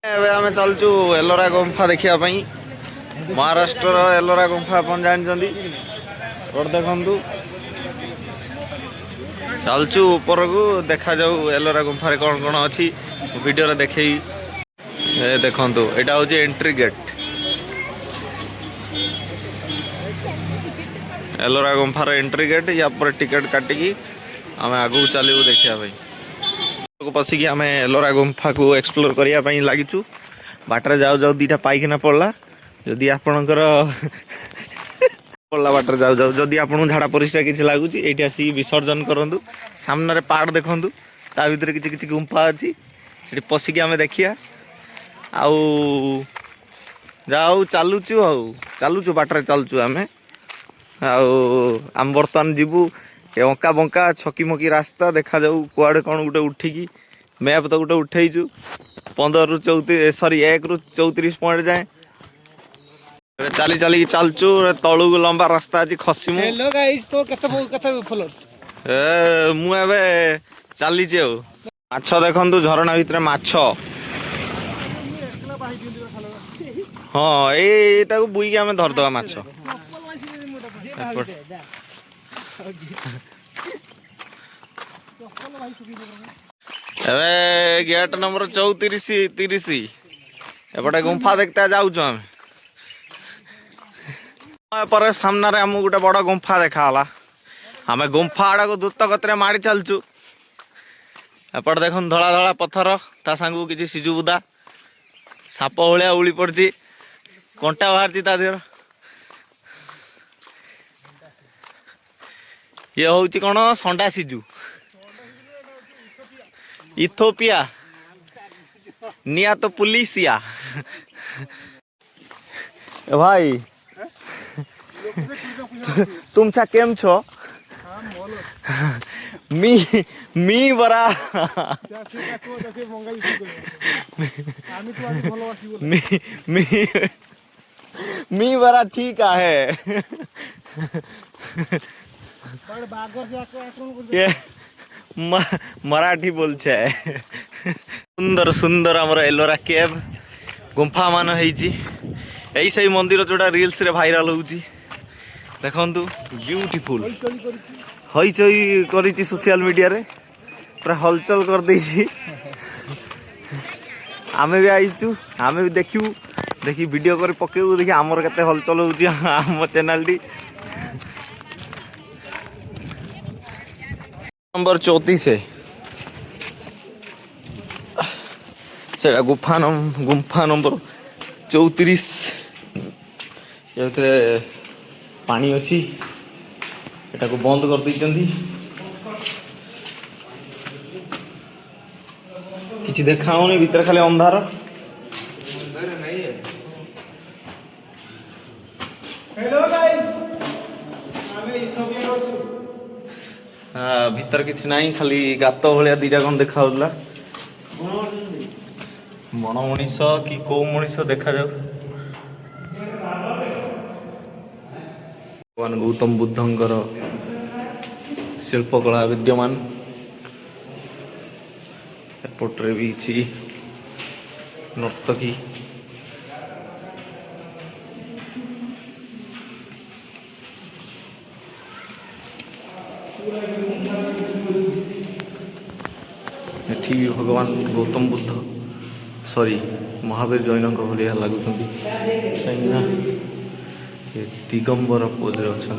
ଏବେ ଆମେ ଚାଲୁଛୁ ଏଲୋରା ଗୁମ୍ଫା ଦେଖିବା ପାଇଁ। ମହାରାଷ୍ଟ୍ରର ଏଲୋରା ଗୁମ୍ଫା ଆପଣ ଜାଣିଛନ୍ତି। ରୋଡ଼ ଦେଖନ୍ତୁ, ଚାଲୁଛୁ ଉପରକୁ, ଦେଖାଯାଉ ଏଲୋରା ଗୁମ୍ଫାରେ କ'ଣ କ'ଣ ଅଛି ଭିଡ଼ିଓରେ ଦେଖେଇ। ଦେଖନ୍ତୁ ଏଇଟା ହେଉଛି ଏଣ୍ଟ୍ରି ଗେଟ୍। ଏଲୋରା ଗୁମ୍ଫାର ଏଣ୍ଟ୍ରି ଗେଟ୍। ୟା ପରେ ଟିକେଟ୍ କାଟିକି ଆମେ ଆଗକୁ ଚାଲିବୁ ଦେଖିବା ପାଇଁ। ପଶିକି ଆମେ ଏଲୋରା ଗୁମ୍ଫାକୁ ଏକ୍ସପ୍ଲୋର କରିବା ପାଇଁ ଲାଗିଛୁ। ବାଟରେ ଯାଉ ଯାଉ ଦୁଇଟା ପାଇଖାନା ପଡ଼ିଲା। ଯଦି ଆପଣଙ୍କର ପଡ଼ିଲା ବାଟରେ ଯାଉ ଯାଉ ଯଦି ଆପଣଙ୍କୁ ଝାଡ଼ା ପରିସ୍ରା କିଛି ଲାଗୁଛି, ଏଇଠି ଆସିକି ବିସର୍ଜନ କରନ୍ତୁ। ସାମ୍ନାରେ ପାହାଡ଼ ଦେଖନ୍ତୁ, ତା ଭିତରେ କିଛି କିଛି ଗୁମ୍ଫା ଅଛି, ସେଠି ପଶିକି ଆମେ ଦେଖିବା। ଆଉ ଯାଉ ଚାଲୁଛୁ ବାଟରେ ଚାଲୁଛୁ ଆମେ। ଆଉ ଆମେ ବର୍ତ୍ତମାନ ଯିବୁ ଏ ଅଙ୍କା ବଙ୍କା ଛକି ମକି ରାସ୍ତା, ଦେଖାଯାଉ କୁଆଡ଼େ କ'ଣ ଗୋଟେ ଉଠିକି। ମ୍ୟାପ୍ ତ ଗୋଟେ ଉଠେଇଛୁ 15ରୁ 1ରୁ 34 ପଏଣ୍ଟ ଯାଏଁ। ଏବେ ଚାଲିକି ଚାଲୁଛୁ। ତଳୁକୁ ଲମ୍ବା ରାସ୍ତା ଅଛି, ଖସିମୁ। ମୁଁ ଏବେ ଚାଲିଛି ଆଉ। ମାଛ ଦେଖନ୍ତୁ, ଝରଣା ଭିତରେ ମାଛ। ହଁ, ଏଇଟାକୁ ବୁଇକି ଆମେ ଧରିଦବା ମାଛ। ଏବେ ଗେଟ୍ ନମ୍ବର 34-30 ଏପଟେ ଗୁମ୍ଫା ଦେଖତେ ଯାଉଛୁ ଆମେ। ପରେ ସାମ୍ନାରେ ଆମକୁ ଗୋଟେ ବଡ଼ ଗୁମ୍ଫା ଦେଖାଗଲା। ଆମେ ଗୁମ୍ଫା ଆଡ଼କୁ ଦ୍ରୁତ ଗତିରେ ମାଡ଼ି ଚାଲୁଛୁ। ଏପଟେ ଦେଖନ୍ତୁ ଧଳା ଧଳା ପଥର, ତା ସାଙ୍ଗକୁ କିଛି ସିଜୁ ବୁଦା, ସାପ ଭଳିଆ ଉଳି ପଡ଼ିଛି, କଣ୍ଟା ବାହାରିଛି ତା ଦେହର। ଇଏ ହେଉଛି କ'ଣ? ଷଣ୍ଡା ସିଜୁ, इथोपिया निया तो पुलिसिया। भाई तुमचा केम छो? मी बरा मी बरा ठीक आहे। मराठी बोलছে। सुंदर सुंदर आमर एलोरा केव गुंफा मान होइछि। एई सही मंदिर जोड़ा रील्स रे भाइराल होउछि। देखंतु ब्यूटीफुल हईचई करिछि सोशल मीडिया रे, पूरा हलचल कर देछि। आमे भी आइछु, आमे भी देखिबु, देखि वीडियो कर पकेबु, देखि हमर केते हलचल होउछि हम चैनल टी। नंबर 34 है सेटा गुफा नंबर 34। पानी अच्छी, एटा को बंद कर दी। किसी देखाऊनी, भीतर खाली अंधार। हेलो गाइस, आमे इथोपिया अछु। भीतर किसी नहीं, खाली गात भाया दीटा कौन देखा बण मनीष कि कौ मनीष देखा जाऊ। भगवान गौतम बुद्धंकर शिल्पकला विद्यमान। एपट्रे भी नर्तकी। एठी भगवान गौतम बुद्ध सॉरी महावीर जैन भाया लगुच, कहीं दिगंबर पोजरे अच्छा।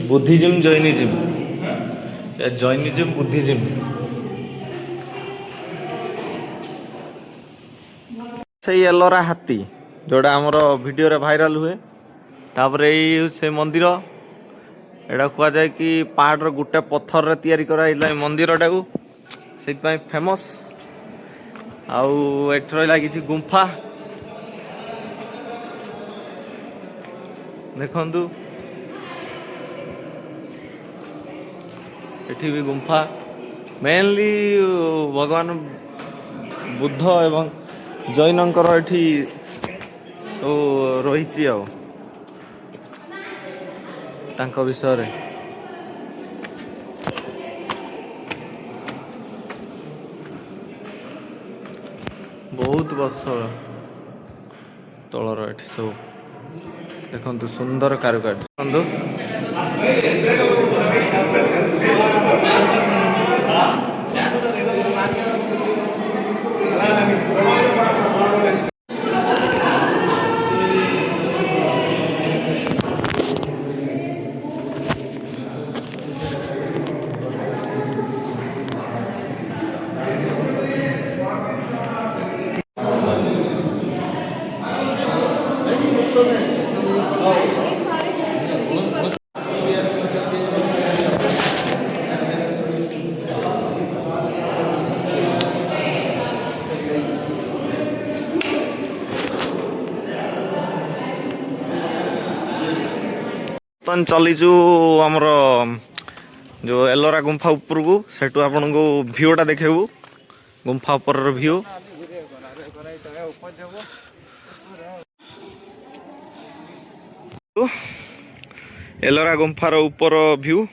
Buddhism Jainism, Jainism Buddhism. से एलोरा हाथी जोड़ा आमर वीडियो रे भाइराल हुए। तापर से मंदिर एटा कह जाए कि पहाड़ गोटे पत्थर रे तैयारी करा मंदिर टाकू, से फेमस। आउ एठ रहा कि गुंफा देखंतु, एठी भी गुंफा मेनली भगवान बुद्ध एवं जैनकर एठी तो रही विषय बहुत वर्ष तलर एठी सब देखंतु सुंदर कारुकार्य बंधु बर्तमान चलीचु आमर जो एलोरा गुंफा ऊपर को सेठू आपण को भ्यूटा देखेबू गुंफा ऊपर भ्यू एलोरा गुंफार ऊपर भ्यू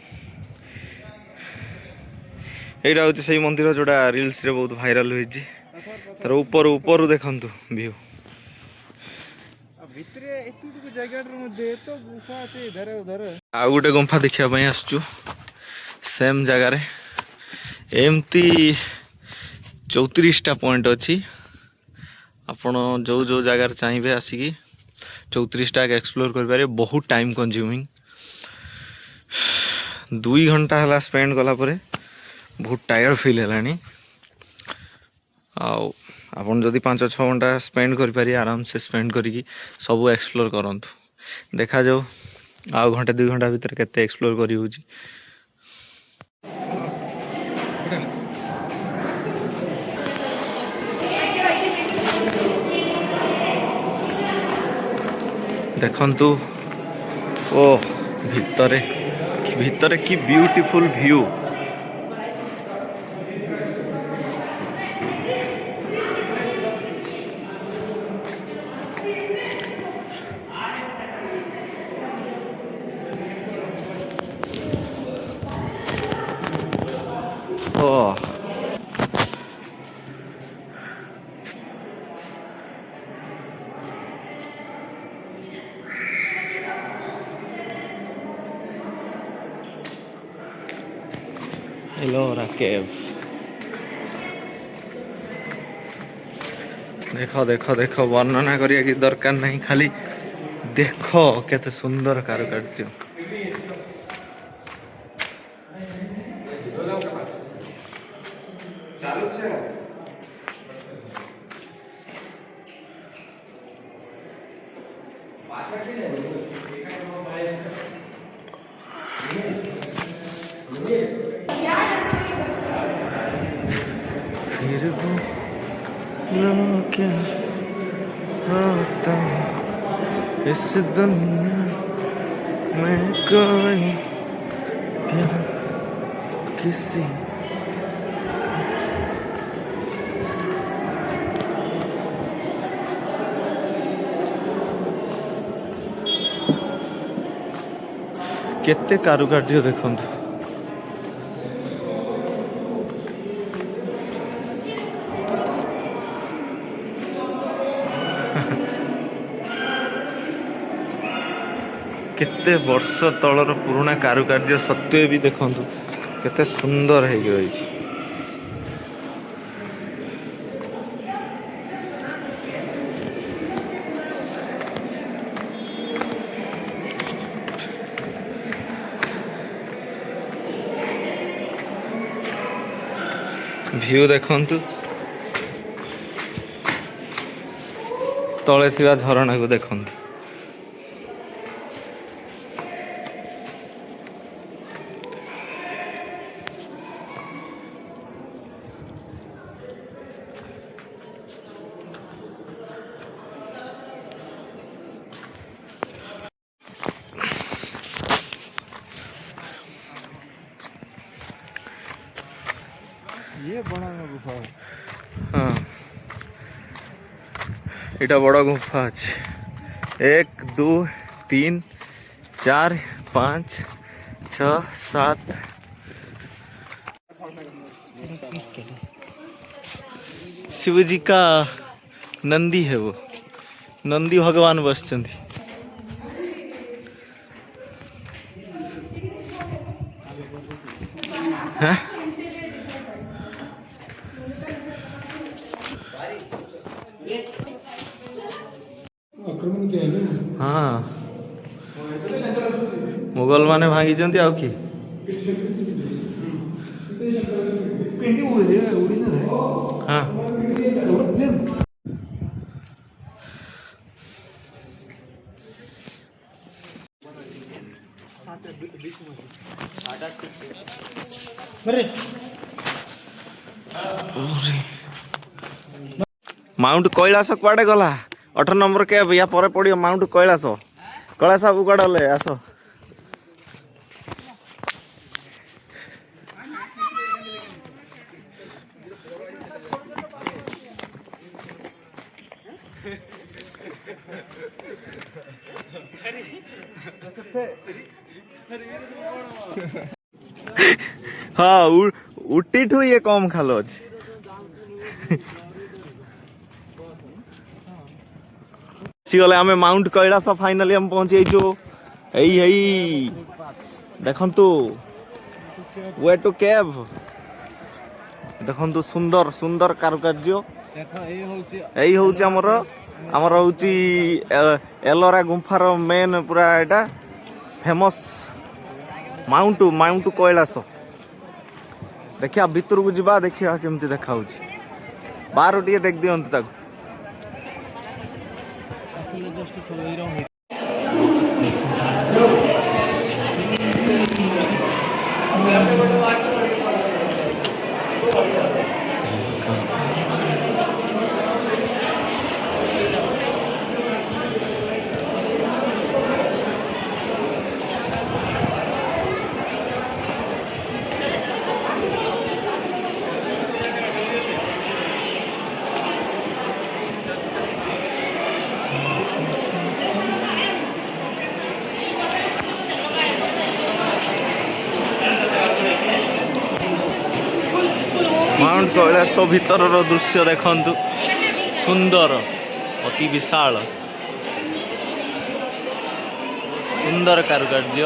यहाँ हूँ से मंदिर जोड़ा रील्स रे बहुत भाइराल होइछि तार ऊपर ऊपर देखंतु भ्यू आ गोटे गुंफा देखा आसचु सेम जगार एमती 34टा पॉइंट अच्छी आपण जो जो जगार चाहिए आसिकी 34टा एक्सप्लोर कर बहुत टाइम कंज्यूमिंग 2 घंटा है स्पेंड कला परे बहुत टायर्ड फील है आपन जदि 5-6 घंटा स्पेंड करें आराम से स्पेंड करी सब एक्सप्लोर करंतु देखा जाओ आउ घंटे 2 घंटा भीतर केते एक्सप्लोर करी होची देखंतु ओ भितरे भितरे की ब्यूटीफुल व्यू ओ एलोरा केव देखो देखो देखो वर्णना करिया कि दरकार नहीं खाली देखो केते सुंदर कारुकार्य फिर वो क्या होता इस दुनिया में कोई प्यार किसी केते कारुकार्य देखंतु केते वर्ष तलर पुराना कारुकार्य सत्वे भी देखंतु केते सुंदर है रही व्यू देखंतु तले थिबा झरणा को देखंतु ये बड़ा गुफा है। हाँ इटा बड़ा गुफा अच्छे 1 2 3 4 5 6 7 शिव जी का नंदी है वो, नंदी भगवान बसचंदी। हाँ हाँ मुगल माने भांगी आउ कि हाँ माउंट कैलाश कुआडे गला 18 नंबर के या पर पड़ियो माउंट कैलाश कैलाश बाबू कुआडे गले आस हाँ उटी ठू ये कम खालो अच्छी गले आम माउंट कैलाश फाइनाली हम पहुंची देखंतु वे टू केव देखंतु सुंदर सुंदर कारुकार्य यही हूँ आमर आमर हूँ एलोरा गुंफार मेन पूरा एटा फेमस माउंट माउंट कैलाश देखिया भितर को जीवा देखिया केमती देखा बाहर टे देख दियंतु ताकू माउंट कैलाश भीतर दृश्य देखंतु सुंदर अति विशाल सुंदर कारुकार्य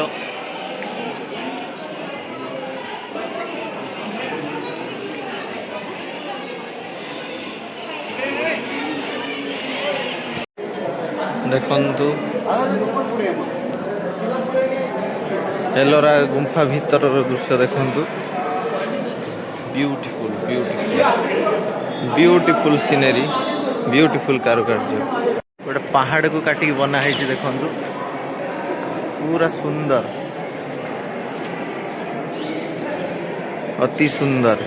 देखंतु एलोरा गुंफा भीतर दृश्य देखंतु beautiful beautiful beautiful scenery beautiful कारुकार्य गोटे पहाड़ को काटिक बना है देखंतु पूरा सुंदर अति सुंदर।